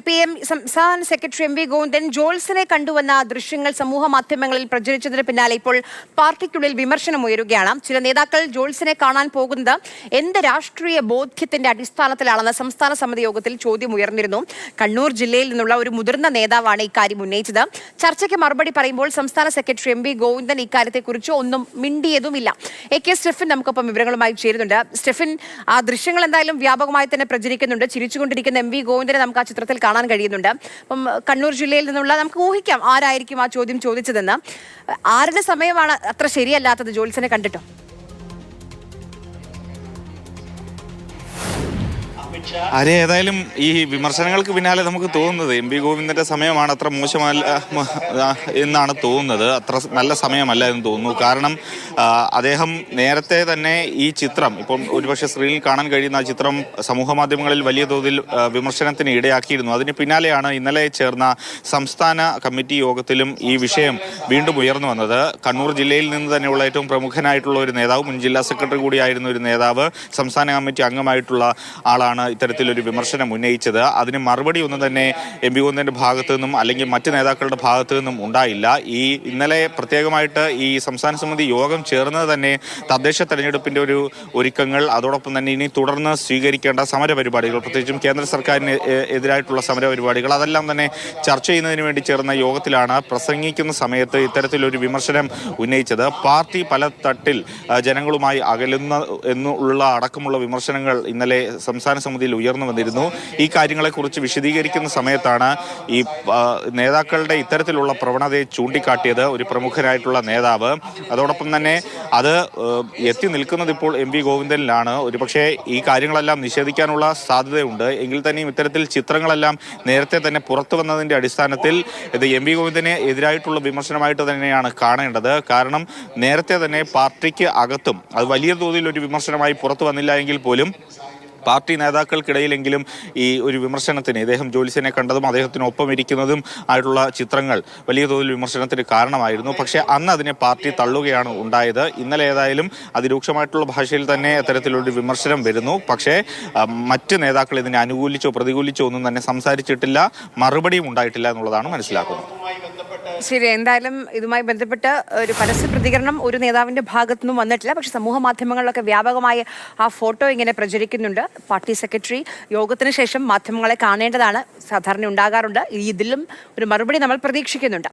PM സംസ്ഥാന secretary M V Govindan ജോൾസിനെ കണ്ടുവന്ന ദൃശ്യങ്ങൾ സമൂഹ മാധ്യമങ്ങളിൽ പ്രചരിച്ചതിന് പിന്നാലെ ഇപ്പോൾ പാർട്ടിക്കുള്ളിൽ വിമർശനം ഉയരുകയാണ്. ചില നേതാക്കൾ ജോൾസിനെ കാണാൻ പോകുന്നത് എന്ത് രാഷ്ട്രീയ ബോധ്യത്തിന്റെ അടിസ്ഥാനത്തിലാണെന്ന് സംസ്ഥാന സമിതി യോഗത്തിൽ ചോദ്യം ഉയർന്നിരുന്നു. കണ്ണൂർ ജില്ലയിൽ നിന്നുള്ള ഒരു മുതിർന്ന നേതാവാണ് ഇക്കാര്യം ഉന്നയിച്ചത്. ചർച്ചയ്ക്ക് മറുപടി പറയുമ്പോൾ സംസ്ഥാന സെക്രട്ടറി എം വി ഗോവിന്ദൻ ഇക്കാര്യത്തെക്കുറിച്ച് ഒന്നും മിണ്ടിയതുമില്ല. AK സ്റ്റെഫിൻ നമുക്കൊപ്പം വിവരങ്ങളുമായി ചേരുന്നുണ്ട്. സ്റ്റെഫിൻ, ആ ദൃശ്യങ്ങൾ എന്തായാലും വ്യാപകമായി തന്നെ പ്രചരിക്കുന്നുണ്ട്. ചിരിച്ചുകൊണ്ടിരിക്കുന്ന എം വി ഗോവിന്ദനെ നമുക്ക് ആ ചിത്രത്തിൽ കാണാൻ കഴിയുന്നുണ്ട്. അപ്പം കണ്ണൂർ ജില്ലയിൽ നിന്നുള്ള നമുക്ക് ഊഹിക്കാം ആരായിരിക്കും ആ ചോദ്യം ചോദിച്ചതെന്ന്. ആരുടെ സമയമാണ് അത്ര ശരിയല്ലാത്തത് ജോത്സനെ കണ്ടിട്ടോ? ആരെ ഏതായാലും ഈ വിമർശനങ്ങൾക്ക് പിന്നാലെ നമുക്ക് തോന്നുന്നത് എം വി ഗോവിന്ദന്റെ സമയമാണ് അത്ര മോശമല്ല എന്നാണ് തോന്നുന്നത്. അത്ര നല്ല സമയമല്ല എന്ന് തോന്നുന്നു. കാരണം അദ്ദേഹം നേരത്തെ തന്നെ ഈ ചിത്രം ഇപ്പം ഒരുപക്ഷെ സ്ക്രീനിൽ കാണാൻ കഴിയുന്ന ആ ചിത്രം സമൂഹ മാധ്യമങ്ങളിൽ വലിയ തോതിൽ വിമർശനത്തിന് ഇടയാക്കിയിരുന്നു. അതിന് പിന്നാലെയാണ് ഇന്നലെ ചേർന്ന സംസ്ഥാന കമ്മിറ്റി യോഗത്തിലും ഈ വിഷയം വീണ്ടും ഉയർന്നു വന്നത്. കണ്ണൂർ ജില്ലയിൽ നിന്ന് തന്നെയുള്ള ഏറ്റവും പ്രമുഖനായിട്ടുള്ള ഒരു നേതാവ്, മുൻ ജില്ലാ സെക്രട്ടറി കൂടിയായിരുന്ന ഒരു നേതാവ്, സംസ്ഥാന കമ്മിറ്റി അംഗമായിട്ടുള്ള ആളാണ് ഇത്തരത്തിലൊരു വിമർശനം ഉന്നയിച്ചത്. അതിന് മറുപടി ഒന്നും തന്നെ എം വി ഗോവിന്ദന്റെ ഭാഗത്തു നിന്നും അല്ലെങ്കിൽ മറ്റ് നേതാക്കളുടെ ഭാഗത്തു നിന്നും ഉണ്ടായില്ല. ഈ ഇന്നലെ പ്രത്യേകമായിട്ട് ഈ സംസ്ഥാന സമിതി യോഗം ചേർന്നത് തന്നെ തദ്ദേശ തെരഞ്ഞെടുപ്പിന്റെ ഒരു ഒരുക്കങ്ങൾ, അതോടൊപ്പം തന്നെ ഇനി തുടർന്ന് സ്വീകരിക്കേണ്ട സമരപരിപാടികൾ, പ്രത്യേകിച്ചും കേന്ദ്ര സർക്കാരിന് എതിരായിട്ടുള്ള സമരപരിപാടികൾ, അതെല്ലാം തന്നെ ചർച്ച ചെയ്യുന്നതിന് വേണ്ടി ചേർന്ന യോഗത്തിലാണ് പ്രസംഗിക്കുന്ന സമയത്ത് ഇത്തരത്തിലൊരു വിമർശനം ഉന്നയിച്ചത്. പാർട്ടി പല തട്ടിൽ ജനങ്ങളുമായി അകലുന്ന എന്നുള്ള അടക്കമുള്ള വിമർശനങ്ങൾ ഇന്നലെ സംസ്ഥാന സമിതിയിൽ ഉയർന്നു വന്നിരുന്നു. ഈ കാര്യങ്ങളെക്കുറിച്ച് വിശദീകരിക്കുന്ന സമയത്താണ് ഈ നേതാക്കളുടെ ഇത്തരത്തിലുള്ള പ്രവണതയെ ചൂണ്ടിക്കാട്ടിയത് ഒരു പ്രമുഖനായിട്ടുള്ള നേതാവ്. അതോടൊപ്പം തന്നെ അത് എത്തി നിൽക്കുന്നത് ഇപ്പോൾ എം വി ഗോവിന്ദനിലാണ്. ഒരുപക്ഷെ ഈ കാര്യങ്ങളെല്ലാം നിഷേധിക്കാനുള്ള സാധ്യതയുണ്ട്. എങ്കിൽ തന്നെയും ഇത്തരത്തിൽ ചിത്രങ്ങളെല്ലാം നേരത്തെ തന്നെ പുറത്തു വന്നതിന്റെ അടിസ്ഥാനത്തിൽ ഇത് എം വി ഗോവിന്ദന് എതിരായിട്ടുള്ള വിമർശനമായിട്ട് തന്നെയാണ് കാണേണ്ടത്. കാരണം നേരത്തെ തന്നെ പാർട്ടിക്ക് അകത്തും അത് വലിയ തോതിൽ ഒരു വിമർശനമായി പുറത്തു വന്നില്ല എങ്കിൽ പോലും പാർട്ടി നേതാക്കൾക്കിടയിലെങ്കിലും ഈ ഒരു വിമർശനത്തിന്, ഇദ്ദേഹം ജോത്സ്യനെ കണ്ടതും അദ്ദേഹത്തിനൊപ്പം ഇരിക്കുന്നതും ആയിട്ടുള്ള ചിത്രങ്ങൾ വലിയ തോതിൽ വിമർശനത്തിന് കാരണമായിരുന്നു. പക്ഷേ അന്ന് അതിനെ പാർട്ടി തള്ളുകയാണ് ഉണ്ടായത്. ഇന്നലെ ഏതായാലും അതിരൂക്ഷമായിട്ടുള്ള ഭാഷയിൽ തന്നെ അത്തരത്തിലൊരു വിമർശനം വരുന്നു. പക്ഷേ മറ്റ് നേതാക്കൾ ഇതിനെ അനുകൂലിച്ചോ പ്രതികൂലിച്ചോ ഒന്നും തന്നെ സംസാരിച്ചിട്ടില്ല, മറുപടിയും ഉണ്ടായിട്ടില്ല എന്നുള്ളതാണ് മനസ്സിലാക്കുന്നത്. ശരി, എന്തായാലും ഇതുമായി ബന്ധപ്പെട്ട് ഒരു പരസ്യ പ്രതികരണം ഒരു നേതാവിന്റെ ഭാഗത്തുനിന്നും വന്നിട്ടില്ല. പക്ഷെ സമൂഹ മാധ്യമങ്ങളിലൊക്കെ വ്യാപകമായി ആ ഫോട്ടോ ഇങ്ങനെ പ്രചരിക്കുന്നുണ്ട്. പാർട്ടി സെക്രട്ടറി യോഗത്തിന് ശേഷം മാധ്യമങ്ങളെ കാണേണ്ടതാണ്, സാധാരണ ഉണ്ടാകാറുണ്ട്. ഇതിലും ഒരു മറുപടി നമ്മൾ പ്രതീക്ഷിക്കുന്നുണ്ട്.